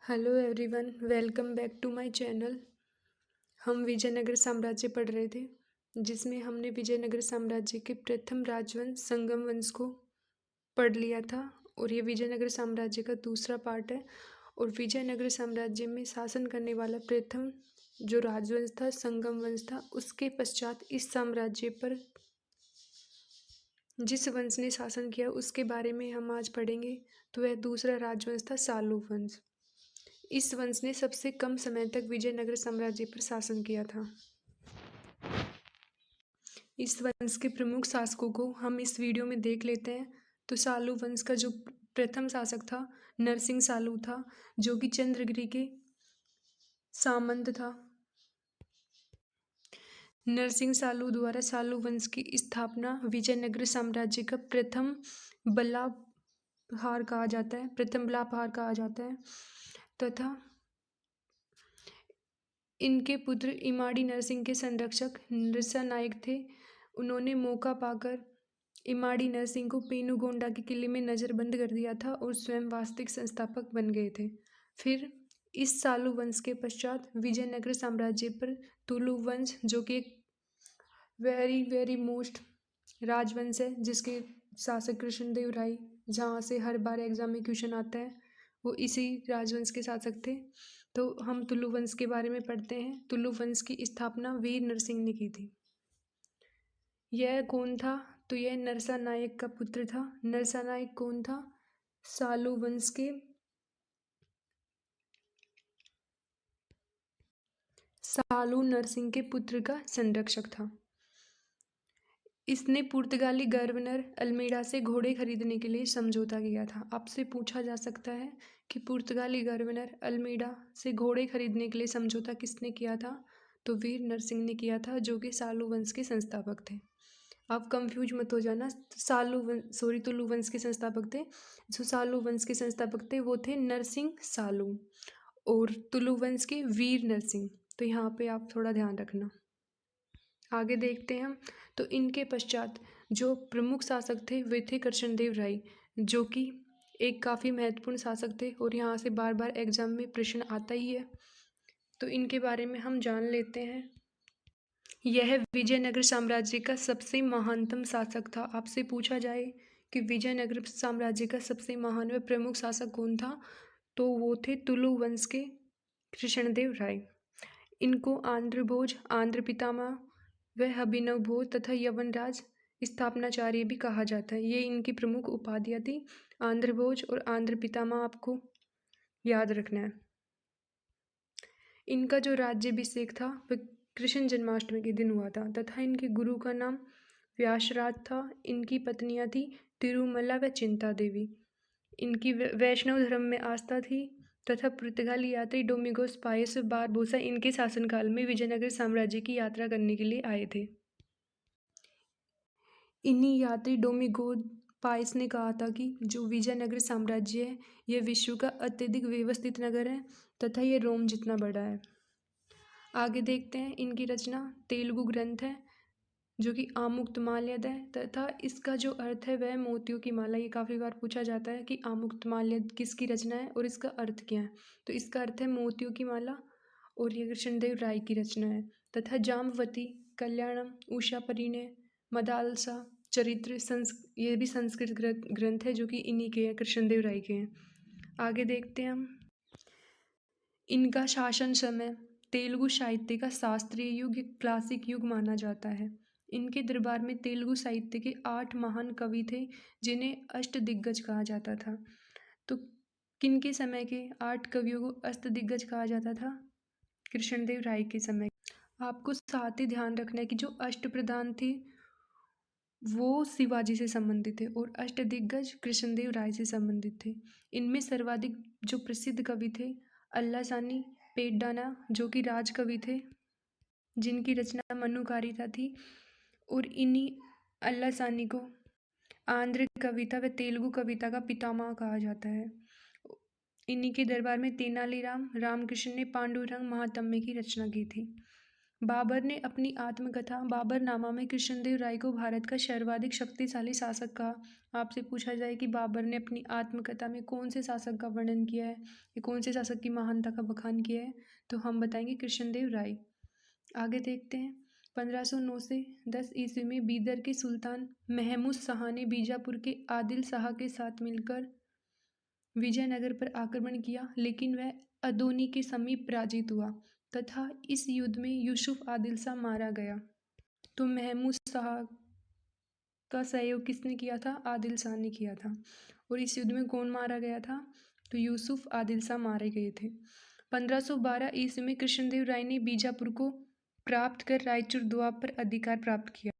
Hello everyone, welcome back to my channel. हम विजयनगर साम्राज्य पढ़ रहे थे, जिसमें हमने विजयनगर साम्राज्य के प्रथम राजवंश संगम वंश को पढ़ लिया था। और ये विजयनगर साम्राज्य का दूसरा पार्ट है। और विजयनगर साम्राज्य में शासन करने वाला प्रथम जो राजवंश था संगम वंश था। उसके पश्चात इस साम्राज्य पर जिस वंश ने शासन किया उसके बारे में हम आज पढ़ेंगे। तो वह दूसरा राजवंश था सालू वंश। इस वंश ने सबसे कम समय तक विजयनगर साम्राज्य पर शासन किया था। इस वंश के प्रमुख शासकों को हम इस वीडियो में देख लेते हैं। तो सालू वंश का जो प्रथम शासक था नरसिंह सालू था, जो कि चंद्रगिरी के सामंत था। नरसिंह सालू द्वारा सालू वंश की स्थापना विजयनगर साम्राज्य का प्रथम बलापहार कहा जाता है तथा इनके पुत्र इमाड़ी नरसिंह के संरक्षक नरसा नायक थे। उन्होंने मौका पाकर इमाड़ी नरसिंह को पेनुगोंडा के किले में नज़रबंद कर दिया था और स्वयं वास्तविक संस्थापक बन गए थे। फिर इस सालू वंश के पश्चात विजयनगर साम्राज्य पर तुलु वंश, जो कि एक वेरी वेरी मोस्ट राजवंश है, जिसके शासक कृष्णदेव राय, जहाँ से हर बार एग्जाम में क्वेश्चन आता है, वो इसी राजवंश के शासक थे। तो हम तुलु वंश के बारे में पढ़ते हैं। तुलु वंश की स्थापना वीर नरसिंह ने की थी। यह कौन था? तो यह नरसा नायक का पुत्र था। नरसा नायक कौन था? सालू वंश के सालू नरसिंह के पुत्र का संरक्षक था। इसने पुर्तगाली गवर्नर अल्मीडा से घोड़े खरीदने के लिए समझौता किया था। आपसे पूछा जा सकता है कि पुर्तगाली गवर्नर अल्मीडा से घोड़े खरीदने के लिए समझौता किसने किया था? तो वीर नरसिंह ने किया था, जो कि सालू वंश के संस्थापक थे। आप कंफ्यूज मत हो जाना। तुलु वंश के संस्थापक थे। जो सालू वंश के संस्थापक थे वो थे नरसिंह सालू, और तुलु वंश के वीर नरसिंह। तो यहाँ पे आप थोड़ा ध्यान रखना। आगे देखते हैं हम। तो इनके पश्चात जो प्रमुख शासक थे वे थे कृष्णदेव राय, जो कि एक काफ़ी महत्वपूर्ण शासक थे और यहाँ से बार बार एग्जाम में प्रश्न आता ही है। तो इनके बारे में हम जान लेते हैं। यह विजयनगर साम्राज्य का सबसे महानतम शासक था। आपसे पूछा जाए कि विजयनगर साम्राज्य का सबसे महान व प्रमुख शासक कौन था, तो वो थे तुलु वंश के कृष्णदेव राय। इनको आंध्र भोज, आंध्र पितामह वह अभिनव भोज तथा यवनराज स्थापनाचार्य भी कहा जाता है। ये इनकी प्रमुख उपाधियाँ थी। आंध्र भोज और आंध्र पितामह आपको याद रखना है। इनका जो राज्याभिषेक था वह कृष्ण जन्माष्टमी के दिन हुआ था तथा इनके गुरु का नाम व्यासराज था। इनकी पत्नियां थी तिरुमला व चिंता देवी। इनकी वैष्णव धर्म में आस्था थी तथा पुर्तगाली यात्री डोमिगोस पायस बारबोसा इनके शासनकाल में विजयनगर साम्राज्य की यात्रा करने के लिए आए थे। इन्हीं यात्री डोमिगोस पायस ने कहा था कि जो विजयनगर साम्राज्य है यह विश्व का अत्यधिक व्यवस्थित नगर है तथा यह रोम जितना बड़ा है। आगे देखते हैं। इनकी रचना तेलुगु ग्रंथ है, जो कि आमुक्तमाल्यद है तथा इसका जो अर्थ है वह मोतियों की माला। ये काफ़ी बार पूछा जाता है कि आमुक्तमाल्यद किसकी रचना है और इसका अर्थ क्या है। तो इसका अर्थ है मोतियों की माला और ये कृष्णदेव राय की रचना है। तथा जाम्बवती, कल्याणम, उषा परिणय, मदालसा चरित्र ये भी संस्कृत ग्रंथ है, जो कि इन्हीं के हैं, कृष्णदेव राय के हैं। आगे देखते हैं हम। इनका शासन समय तेलुगु साहित्य का शास्त्रीय युग, क्लासिक युग माना जाता है। इनके दरबार में तेलुगु साहित्य के 8 महान कवि थे, जिन्हें अष्टदिग्गज कहा जाता था। तो किनके समय के 8 कवियों को अष्टदिग्गज कहा जाता था? कृष्णदेव राय के समय। आपको साथ ही ध्यान रखना है कि जो अष्टप्रधान थे वो शिवाजी से संबंधित थे और अष्टदिग्गज कृष्णदेव राय से संबंधित थे। इनमें सर्वाधिक जो प्रसिद्ध कवि थे अल्लासानी पेड्डाना, जो कि राजकवि थे, जिनकी रचना मनुकारिता थी। और इन्हीं अल्लासानी को आंध्र कविता व तेलुगु कविता का पितामह कहा जाता है। इन्हीं के दरबार में तेनालीराम रामकृष्ण ने पांडुरंग महात्म्य की रचना की थी। बाबर ने अपनी आत्मकथा बाबरनामा में कृष्णदेव राय को भारत का सर्वाधिक शक्तिशाली शासक कहा। आपसे पूछा जाए कि बाबर ने अपनी आत्मकथा में कौन से शासक का वर्णन किया है या कौन से शासक की महानता का बखान किया है, तो हम बताएंगे कृष्णदेव राय। आगे देखते हैं। 1509 से 10 ईस्वी में बीदर के सुल्तान महमूद शाह ने बीजापुर के आदिल शाह के साथ मिलकर विजयनगर पर आक्रमण किया, लेकिन वह अदोनी के समीप पराजित हुआ तथा इस युद्ध में यूसुफ आदिल शाह मारा गया। तो महमूद शाह का सहयोग किसने किया था? आदिल शाह ने किया था। और इस युद्ध में कौन मारा गया था? तो यूसुफ आदिल शाह मारे गए थे। 1512 ईस्वी में कृष्णदेव राय ने बीजापुर को प्राप्त कर रायचूर दोआब पर अधिकार प्राप्त किया।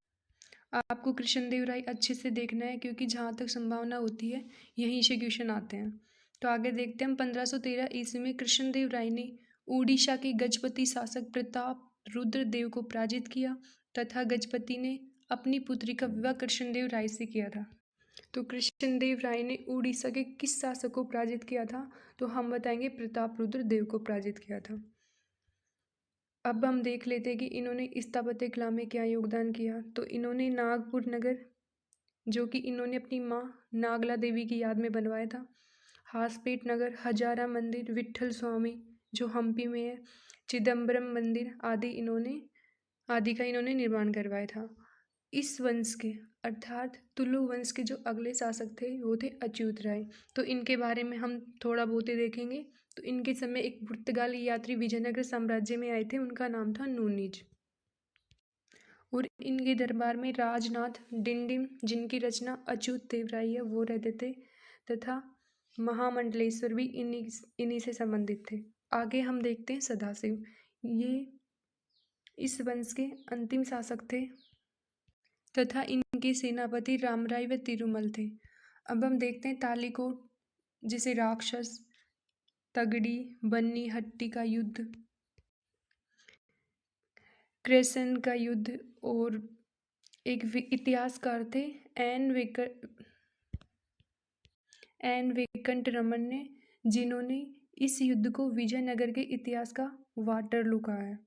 आपको कृष्णदेव राय अच्छे से देखना है, क्योंकि जहाँ तक संभावना होती है यहीं से क्वेश्चन आते हैं। तो आगे देखते हैं। 1513 ईस्वी में कृष्णदेव राय ने उड़ीसा के गजपति शासक प्रताप रुद्र देव को पराजित किया तथा गजपति ने अपनी पुत्री का विवाह कृष्णदेव राय से किया था। तो कृष्णदेव राय ने उड़ीसा के किस शासक को पराजित किया था? तो हम बताएंगे प्रताप रुद्र देव को पराजित किया था। अब हम देख लेते हैं कि इन्होंने स्थापत्य कला में क्या योगदान किया। तो इन्होंने नागपुर नगर, जो कि इन्होंने अपनी माँ नागला देवी की याद में बनवाया था। हासपेट नगर, हजारा मंदिर, विट्ठल स्वामी जो हम्पी में है, चिदम्बरम मंदिर आदि का इन्होंने निर्माण करवाया था। इस वंश के अर्थात तुलु वंश के जो अगले शासक थे वो थे अच्युत राय। तो इनके बारे में हम थोड़ा बहुत ही देखेंगे। तो इनके समय एक पुर्तगाली यात्री विजयनगर साम्राज्य में आए थे, उनका नाम था नूनीज। और इनके दरबार में राजनाथ डिंडिम, जिनकी रचना अच्युत देव राय है, वो रहते थे तथा महामंडलेश्वर भी इन्हीं से संबंधित थे। आगे हम देखते हैं सदाशिव। ये इस वंश के अंतिम शासक थे तथा इनके सेनापति रामराय व तिरुमल थे। अब हम देखते हैं तालीकोट, जिसे राक्षस, तगड़ी, बन्नी हट्टी का युद्ध, क्रेसन का युद्ध, और एक इतिहासकार थे एन वेंकट रमन ने, जिन्होंने इस युद्ध को विजयनगर के इतिहास का वाटरलू कहा है।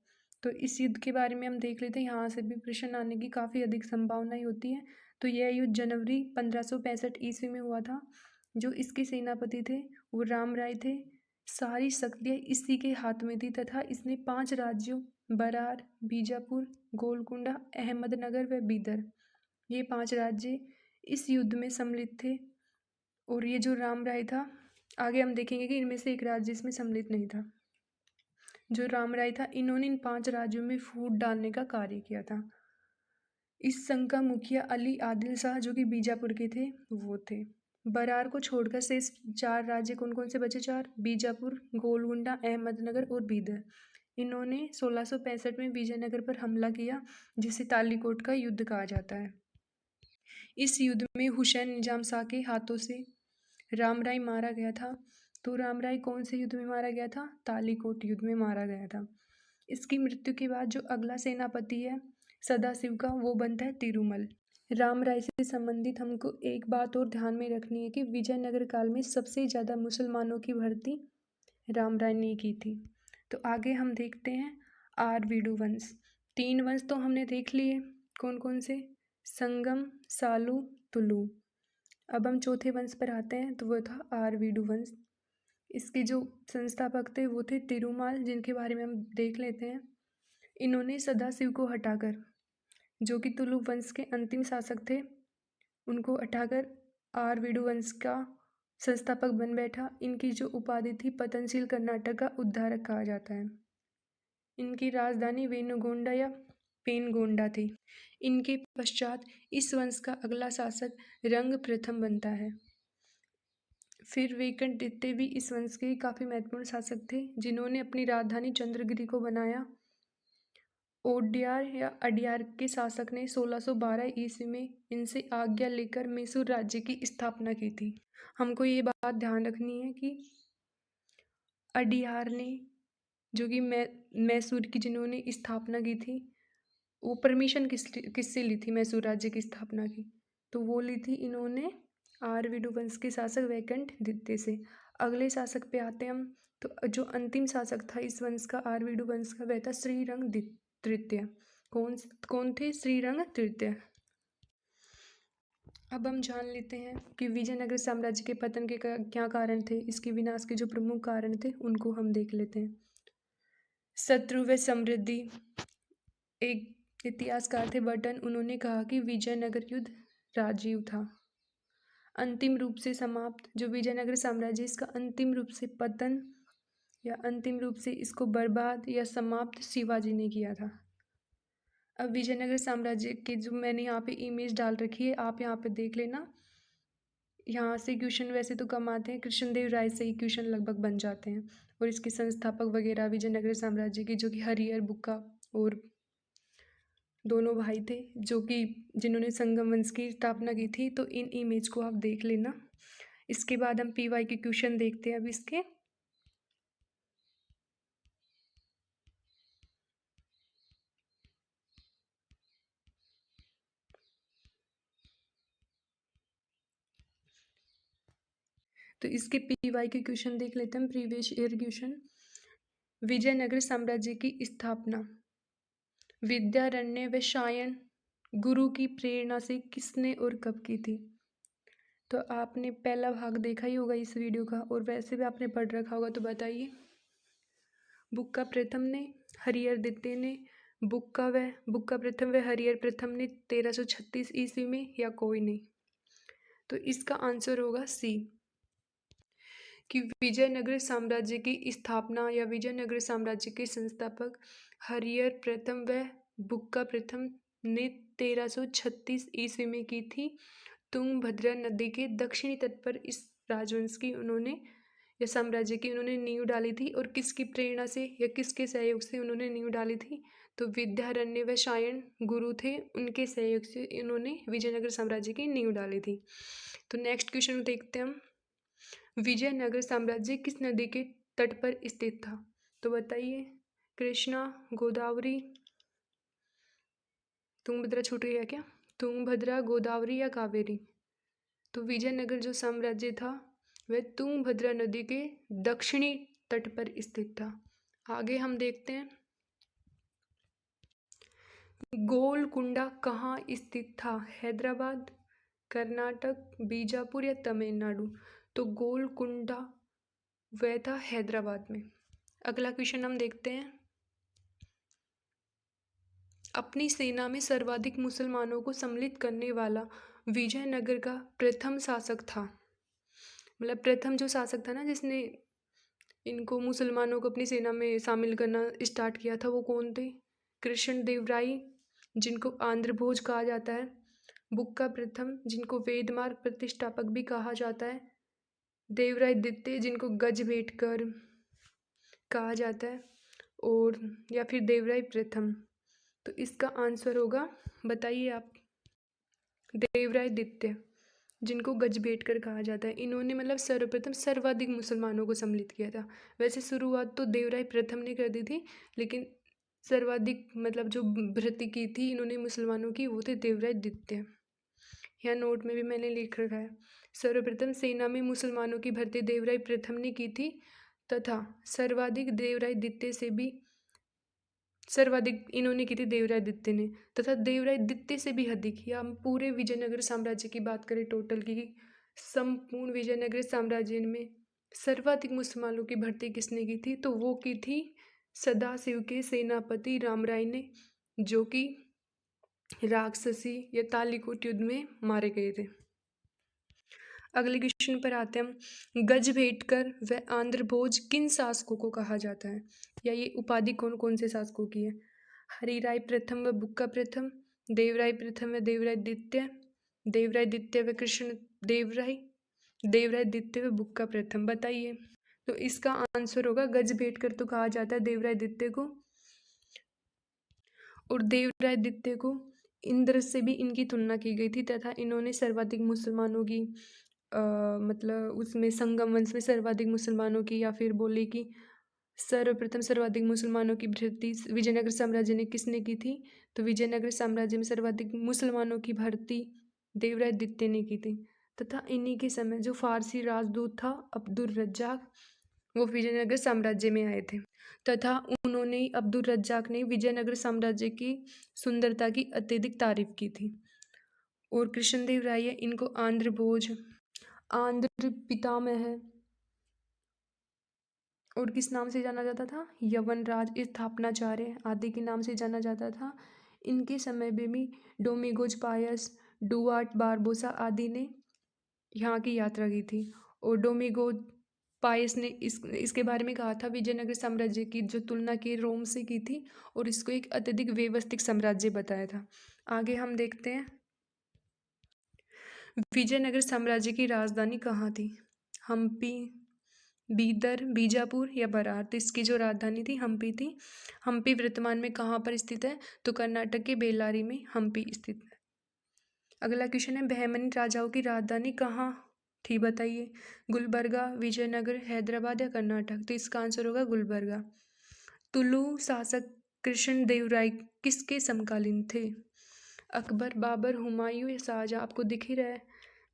तो इस युद्ध के बारे में हम देख लेते हैं, यहाँ से भी प्रश्न आने की काफ़ी अधिक संभावनाएं होती है। तो यह युद्ध जनवरी 1565 ईस्वी में हुआ था। जो इसके सेनापति थे वो राम राय थे। सारी शक्तियाँ इसी के हाथ में थी तथा इसने 5 राज्यों बरार, बीजापुर, गोलकुंडा, अहमदनगर व बीदर, ये 5 राज्य इस युद्ध में सम्मिलित थे। और ये जो राम राय था, आगे हम देखेंगे कि इनमें से एक राज्य इसमें सम्मिलित नहीं था। जो राम राय था, इन्होंने इन 5 राज्यों में फूट डालने का कार्य किया था। इस संघ का मुखिया अली आदिल शाह, जो कि बीजापुर के थे, वो थे। बरार को छोड़कर शेष 4 राज्य कौन कौन से बचे? 4, बीजापुर, गोलकुंडा, अहमदनगर और बीदर। इन्होंने 1665 में विजयनगर पर हमला किया, जिसे तालीकोट का युद्ध कहा जाता है। इस युद्ध में हुसैन निजाम शाह के हाथों से राम राय मारा गया था। तो राम राय कौन से युद्ध में मारा गया था? तालीकोट युद्ध में मारा गया था। इसकी मृत्यु के बाद जो अगला सेनापति है सदाशिव का, वो बनता है तिरुमल। राम राय से संबंधित हमको एक बात और ध्यान में रखनी है कि विजयनगर काल में सबसे ज़्यादा मुसलमानों की भर्ती राम राय ने की थी। तो आगे हम देखते हैं आरवीडू वंश। 3 वंश तो हमने देख लिए, कौन कौन से? संगम, सालू, तुलु। अब हम चौथे वंश पर आते हैं, तो वो था आरवीडू वंश। इसके जो संस्थापक थे वो थे तिरुमाल, जिनके बारे में हम देख लेते हैं। इन्होंने सदाशिव को हटाकर, जो कि तुलु वंश के अंतिम शासक थे, उनको हटाकर आरवीडू वंश का संस्थापक बन बैठा। इनकी जो उपाधि थी पतनशील कर्नाटक का उद्धारक कहा जाता है। इनकी राजधानी वेनुगोंडा या पेनगोंडा थी। इनके पश्चात इस वंश का अगला शासक रंग प्रथम बनता है। फिर वेंकट द्वितीय भी इस वंश के काफ़ी महत्वपूर्ण शासक थे, जिन्होंने अपनी राजधानी चंद्रगिरी को बनाया। ओडियार या अडियार के शासक ने 1612 ईस्वी में इनसे आज्ञा लेकर मैसूर राज्य की स्थापना की थी। हमको ये बात ध्यान रखनी है कि अडियार ने, जो कि मैसूर की जिन्होंने स्थापना की थी, वो परमिशन किससे ली थी मैसूर राज्य की स्थापना की? तो वो ली थी इन्होंने आरवीडू वंश के शासक वेंकट द्वितीय से। अगले शासक पे आते हैं हम। तो जो अंतिम शासक था इस वंश का, आरवीडू वंश का, वह था श्रीरंग तृतीय। कौन कौन थे? श्रीरंग तृतीय। अब हम जान लेते हैं कि विजयनगर साम्राज्य के पतन के क्या कारण थे। इसके विनाश के जो प्रमुख कारण थे उनको हम देख लेते हैं। शत्रु व समृद्धि। एक इतिहासकार थे बर्टन, उन्होंने कहा कि विजयनगर युद्ध राजीव था। अंतिम रूप से समाप्त, जो विजयनगर साम्राज्य इसका अंतिम रूप से पतन या अंतिम रूप से इसको बर्बाद या समाप्त शिवाजी ने किया था। अब विजयनगर साम्राज्य के जो मैंने यहाँ पे इमेज डाल रखी है, आप यहाँ पे देख लेना। यहाँ से क्वेश्चन वैसे तो कम आते हैं, कृष्णदेव राय से ही क्वेश्चन लगभग बन जाते हैं। और इसके संस्थापक वगैरह विजयनगर साम्राज्य के जो कि हरिहर बुक्का और दोनों भाई थे, जो कि जिन्होंने संगम वंश की स्थापना की थी। तो इन इमेज को आप देख लेना। इसके बाद हम PY के क्वेश्चन देखते हैं अब इसके। तो इसके PY के क्वेश्चन देख लेते हैं, प्रीवियस ईयर क्वेश्चन। विजयनगर साम्राज्य की स्थापना विद्यारण्य व शायन गुरु की प्रेरणा से किसने और कब की थी? तो आपने पहला भाग देखा ही होगा इस वीडियो का, और वैसे भी आपने पढ़ रखा होगा, तो बताइए। बुक्का प्रथम ने, हरिहर द्वितीय ने, बुक्का प्रथम व हरिहर प्रथम ने 1336 ईस्वी में, या कोई नहीं? तो इसका आंसर होगा सी, कि विजयनगर साम्राज्य की स्थापना या विजयनगर साम्राज्य के संस्थापक हरिहर प्रथम व बुक्का प्रथम ने 1336 ईस्वी में की थी। तुंगभद्रा नदी के दक्षिणी तट पर इस राजवंश की उन्होंने या साम्राज्य की उन्होंने नींव डाली थी। और किसकी प्रेरणा से या किसके सहयोग से उन्होंने नींव डाली थी? तो विद्यारण्य व शायन गुरु थे, उनके सहयोग से इन्होंने विजयनगर साम्राज्य की नींव डाली थी। तो नेक्स्ट क्वेश्चन देखते हैं हम। विजयनगर साम्राज्य किस नदी के तट पर स्थित था? तो बताइए, कृष्णा, गोदावरी, तुंगभद्रा छूट गया क्या? तुंगभद्रा, गोदावरी या कावेरी? तो विजयनगर जो साम्राज्य था वह तुंगभद्रा नदी के दक्षिणी तट पर स्थित था। आगे हम देखते हैं, गोलकुंडा कहाँ स्थित था? हैदराबाद, कर्नाटक, बीजापुर या तमिलनाडु? तो गोलकुंडा वह था हैदराबाद में। अगला क्वेश्चन हम देखते हैं, अपनी सेना में सर्वाधिक मुसलमानों को सम्मिलित करने वाला विजयनगर का प्रथम शासक था। मतलब प्रथम जो शासक था ना, जिसने इनको मुसलमानों को अपनी सेना में शामिल करना स्टार्ट किया था, वो कौन थे? कृष्णदेव राय, जिनको आंध्र भोज कहा जाता है, बुक्का प्रथम, जिनको वेदमार्ग प्रतिष्ठापक भी कहा जाता है, देवराय द्वितीय, जिनको गजभेटकर कहा जाता है, और या फिर देवराय प्रथम। तो इसका आंसर होगा, बताइए आप, देवराय द्वितीय, जिनको गजभेटकर कहा जाता है। इन्होंने मतलब सर्वप्रथम सर्वाधिक मुसलमानों को सम्मिलित किया था। वैसे शुरुआत तो देवराय प्रथम ने कर दी थी, लेकिन सर्वाधिक मतलब जो भर्ती की थी इन्होंने मुसलमानों की, वो थे देवराय द्वितीय। यहाँ नोट में भी मैंने लिख रखा है, सर्वप्रथम सेना में मुसलमानों की भर्ती देवराय प्रथम ने की थी, तथा सर्वाधिक देवराय द्वितीय से भी सर्वाधिक इन्होंने की थी देवराय द्वितीय ने, तथा देवराय द्वितीय से भी अधिक, या हम पूरे विजयनगर साम्राज्य की बात करें टोटल की, संपूर्ण विजयनगर साम्राज्य में सर्वाधिक मुसलमानों की भर्ती किसने की थी? तो वो की थी सदाशिव के सेनापति रामराय ने, जो कि राक्षसी या तालीकोट युद्ध में मारे गए थे। अगले क्वेश्चन पर आते हैं हम, गजभेटकर व आंध्र भोज किन शासकों को कहा जाता है? या ये उपाधि कौन कौन से शासकों की है? हरिराय प्रथम व बुक्का प्रथम, देवराय प्रथम व देवराय द्वितीय, देवराय द्वितीय व कृष्ण देवराय, देवराय द्वितीय व बुक्का प्रथम? बताइए। तो इसका आंसर होगा, गजभेटकर तो कहा जाता है देवराय द्वितीय को, और देवराय द्वितीय को इंद्र से भी इनकी तुलना की गई थी, तथा इन्होंने सर्वाधिक मुसलमानों की मतलब उसमें संगम वंश में सर्वाधिक मुसलमानों की, या फिर बोले कि सर्वप्रथम सर्वाधिक मुसलमानों की भर्ती विजयनगर साम्राज्य ने किसने की थी? तो विजयनगर साम्राज्य में सर्वाधिक मुसलमानों की भर्ती देवराय द्वितीय ने की थी। तथा इन्हीं के समय जो फारसी राजदूत था अब्दुल रज्जाक, वो विजयनगर साम्राज्य में आए थे तथा उन्होंने अब्दुल रज्जाक ने विजयनगर साम्राज्य की सुंदरता की अत्यधिक तारीफ की थी। और कृष्णदेव राय इनको आंध्र भोज, आंध्र पितामह और किस नाम से जाना जाता था, यवनराज स्थापनाचार्य आदि के नाम से जाना जाता था। इनके समय में भी डोमिगोज पायस, डुआर्ट बारबोसा आदि ने यहाँ की यात्रा की थी। और डोमिगोज पायस ने इसके बारे में कहा था विजयनगर साम्राज्य की जो तुलना की रोम से की थी और इसको एक अत्यधिक व्यवस्थित साम्राज्य बताया था। आगे हम देखते हैं विजयनगर साम्राज्य की राजधानी कहाँ थी, हम्पी, बीदर, बीजापुर या बरार। तो इसकी जो राजधानी थी हम्पी थी। हम्पी वर्तमान में कहाँ पर स्थित है, तो कर्नाटक के बेल्लारी में हम्पी स्थित है। अगला क्वेश्चन है बहमनी राजाओं की राजधानी कहाँ थी बताइए, गुलबर्गा, विजयनगर, हैदराबाद या कर्नाटक। तो इसका आंसर होगा गुलबर्गा। तुलु शासक कृष्णदेवराय किसके समकालीन थे, अकबर, बाबर, हुमायूं या शाहजहां। आपको दिख ही रहा है,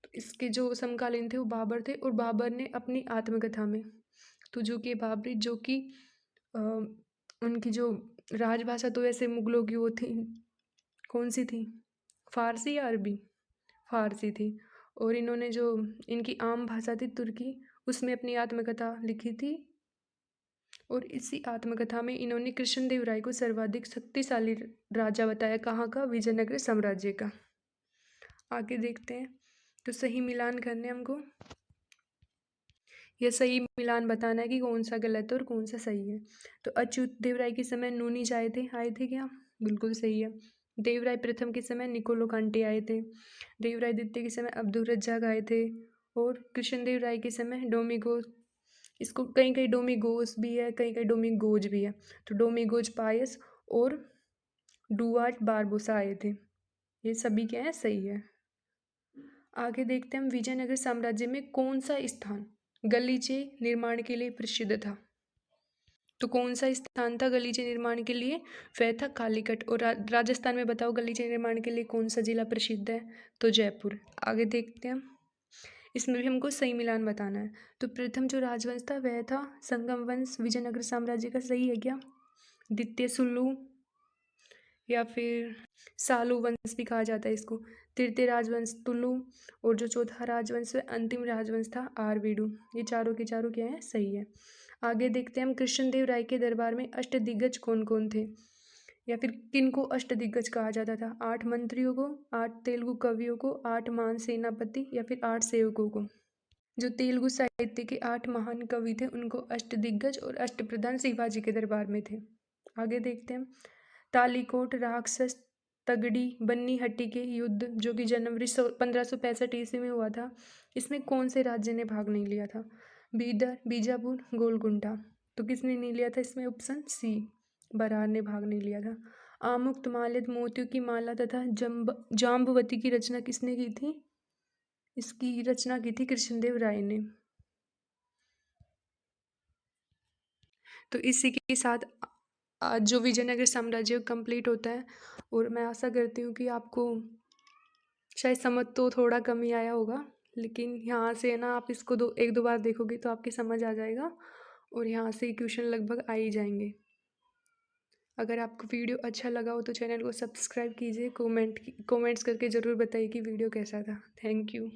तो इसके जो समकालीन थे वो बाबर थे। और बाबर ने अपनी आत्मकथा में तुझो के बाबरी, जो कि उनकी जो राजभाषा तो वैसे मुगलों की वो थी, कौन सी थी, फारसी या अरबी, फारसी थी। और इन्होंने जो इनकी आम भाषा थी तुर्की, उसमें अपनी आत्मकथा लिखी थी। और इसी आत्मकथा में इन्होंने कृष्णदेव राय को सर्वाधिक शक्तिशाली राजा बताया, कहाँ का, विजयनगर साम्राज्य का। आगे देखते हैं, तो सही मिलान करने हमको, यह सही मिलान बताना है कि कौन सा गलत है और कौन सा सही है। तो अच्युत देवराय के समय नूनी आए थे क्या, बिल्कुल सही है। देवराय प्रथम के समय निकोलो कांटे आए थे। देवराय द्वितीय के समय अब्दुल रज्जाक आए थे। और कृष्णदेव राय के समय डोमिगोज, इसको कहीं कहीं डोमिगोस भी है, कहीं कहीं डोमिगोज भी है। तो डोमिगोज पायस और डुआर्ट बारबोसा आए थे। ये सभी क्या है, सही है। आगे देखते हैं हम विजयनगर साम्राज्य में कौन सा स्थान गलीचे निर्माण के लिए प्रसिद्ध था। तो कौन सा स्थान था गलीचे निर्माण के लिए, वह था कालीकट। और राजस्थान में बताओ गलीचे निर्माण के लिए कौन सा जिला प्रसिद्ध है, तो जयपुर। आगे देखते हैं, इसमें भी हमको सही मिलान बताना है। तो प्रथम जो राजवंश था वह था संगम वंश विजयनगर साम्राज्य का, सही है क्या। द्वितीय सुल्लू या फिर सालू वंश भी कहा जाता है इसको। तृतीय राजवंश तुलु। और जो चौथा राजवंश है अंतिम राजवंश था आरवीडू। ये चारों के चारों क्या है, सही है। आगे देखते हैं हम कृष्णदेव राय के दरबार में अष्टदिग्गज कौन कौन थे, या फिर किन को अष्टदिग्गज कहा जाता था, 8 मंत्रियों को, 8 तेलुगु कवियों को, 8 महान सेनापति या फिर 8 सेवकों को। जो तेलुगु साहित्य के 8 महान कवि थे उनको अष्टदिग्गज और अष्टप्रधान शिवाजी के दरबार में थे। आगे देखते हैं तालीकोट, राक्षस, तगड़ी, बन्नी हट्टी के युद्ध जो कि जनवरी 1565 ईस्वी में हुआ था, इसमें कौन से राज्य ने भाग नहीं लिया था, बीदर, बीजापुर, गोलकुंडा। तो किसने नहीं लिया था इसमें, ऑप्शन सी, बरार ने भाग नहीं लिया था। आमुक्त माल्यद, मोतियों की माला तथा जाम्बवती की रचना किसने की थी, इसकी रचना की थी कृष्णदेव राय ने। तो इसी के साथ आज जो विजयनगर साम्राज्य कंप्लीट होता है। और मैं आशा करती हूँ कि आपको शायद समझ तो थोड़ा कम ही आया होगा, लेकिन यहाँ से है ना, आप इसको एक दो बार देखोगे तो आपकी समझ आ जाएगा। और यहाँ से क्वेश्चन लगभग आ ही जाएंगे। अगर आपको वीडियो अच्छा लगा हो तो चैनल को सब्सक्राइब कीजिए, कमेंट्स करके ज़रूर बताइए कि वीडियो कैसा था। Thank you.